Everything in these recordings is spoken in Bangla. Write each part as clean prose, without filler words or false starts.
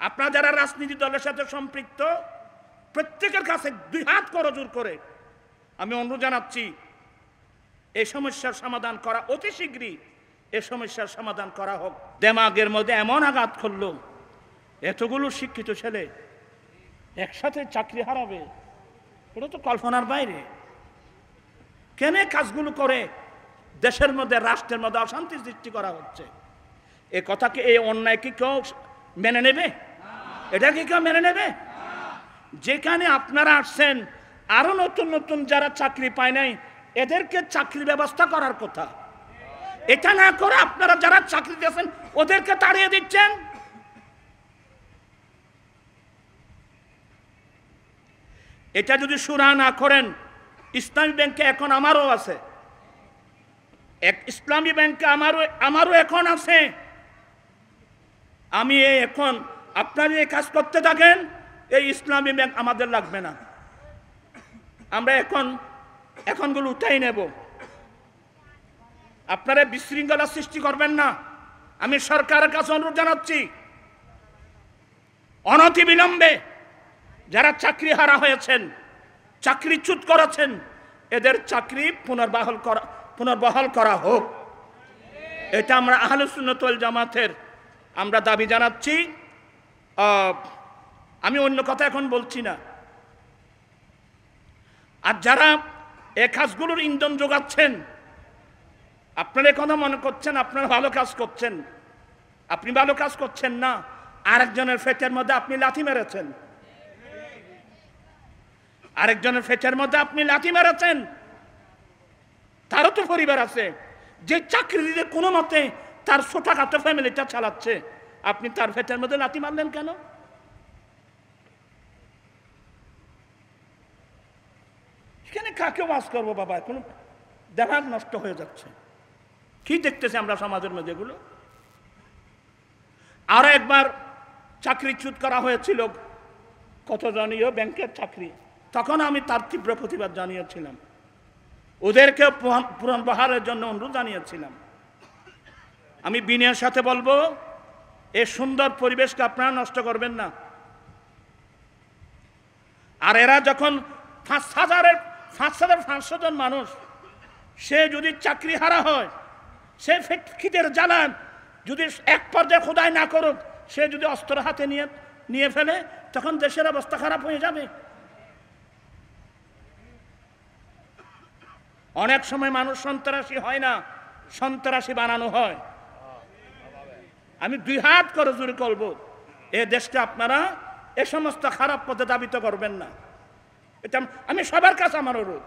আপনারা যারা রাজনীতি দলের সাথে সম্পৃক্ত প্রত্যেকের কাছে দুই হাত করজোর করে আমি অনুরোধ জানাচ্ছি এই সমস্যার সমাধান করা অতি শীঘ্রই এই সমস্যার সমাধান করা হোক। দেমাগের মধ্যে এমন আঘাত করলো, এতগুলো শিক্ষিত ছেলে একসাথে চাকরি হারাবে, এটা তো কল্পনার বাইরে। কেন কাজগুলো করে দেশের মধ্যে রাষ্ট্রের মধ্যে অশান্তি সৃষ্টি করা হচ্ছে? এ কথাকে, এই অন্যায় কি কেউ মেনে নেবে? এটা কি কেউ মেনে নেবে? যেখানে আপনারা আসছেন আরো নতুন নতুন যারা চাকরি পায় নাই এদেরকে চাকরির ব্যবস্থা করার কথা, এটা না করে আপনারা যারা চাকরি দিয়েছেন ওদেরকে তাড়িয়ে দিচ্ছেন। এটা যদি সুরা না করেন, ইসলামী ব্যাংকে এখন আমারও আছে, এক ইসলামী ব্যাংকে আমারও এখন আছে। আমি এখন আপনারা এই কাজ করতে থাকেন, এই ইসলামী ব্যাংক আমাদের লাগবে না, আমরা এখনগুলো উঠাই নেব। আপনারা বিশৃঙ্খলা সৃষ্টি করবেন না। আমি সরকারের কাছে অনুরোধ জানাচ্ছি, অনতিবিলম্বে যারা চাকরি হারা হয়েছেন, চাকরিচ্যুত করেছেন, এদের চাকরি পুনর্বহাল করা হোক। এটা আমরা আহলে সুন্নাত ওয়াল জামাতের আমরা দাবি জানাচ্ছি। আমি অন্য কথা এখন বলছি না। আর যারা এই কাজগুলোর ইন্ধন যোগাচ্ছেন, আপনারা কথা মনে করছেন আপনারা ভালো কাজ করছেন, আপনি ভালো কাজ করছেন না, আরেকজনের ফেটের মধ্যে আপনি লাথি মেরেছেন, আরেকজনের ফেটের মধ্যে আপনি লাথি মেরেছেন। তারও তো পরিবার আছে, যে চাকরি দিতে কোনো মতে তার ছোটখাটো ফ্যামিলিটা চালাচ্ছে, আপনি তার ফেটের মধ্যে লাথি মারলেন কেন? এখানে কাকে ওয়াজ করবো বাবা? কোনো দেমাগ নষ্ট হয়ে যাচ্ছে। কি দেখতেছি আমরা সমাজের মধ্যে এগুলো? আরো একবার চাকরিচ্যুত করা হয়েছিল কতজনীয় ব্যাংকের চাকরি, তখন আমি তার তীব্র প্রতিবাদ জানিয়েছিলাম, ওদেরকে পুনর্বহালের জন্য অনুরোধ জানিয়েছিলাম। আমি বিনয়ের সাথে বলবো, এই সুন্দর পরিবেশকে আপনারা নষ্ট করবেন না। আর এরা যখন 5,500 জন মানুষ, সে যদি চাকরি হারা হয়, সে খিদের জ্বালান যদি এক পর্যায়ে খোদাই না করুক, সে যদি অস্ত্র হাতে নিয়ে ফেলে, তখন দেশের অবস্থা খারাপ হয়ে যাবে। অনেক সময় মানুষ সন্ত্রাসী হয় না, সন্ত্রাসী বানানো হয়। আমি দুই হাত করে জোরে বলবো, এ দেশকে আপনারা এ সমস্ত খারাপ পথে ধাবিত করবেন না। এটা আমি সবার কাছে আমার অনুরোধ।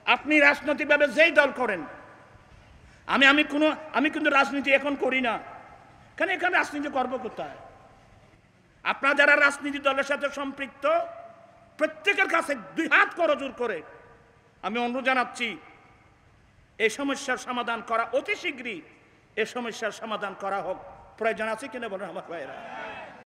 আপনি রাজনৈতিকভাবে যেই দল করেন, আমি কিন্তু রাজনীতি এখন করি না, কেন এখানে রাজনীতি করবো কোথায়? আপনারা যারা রাজনীতি দলের সাথে সম্পৃক্ত প্রত্যেকের কাছে দুই হাত করজোর করে আমি অনুরোধ জানাচ্ছি, এই সমস্যার সমাধান করা অতি শীঘ্রই এই সমস্যার সমাধান করা হোক। প্রয়োজন আছে কিনা বলেন আমার ভাইয়েরা?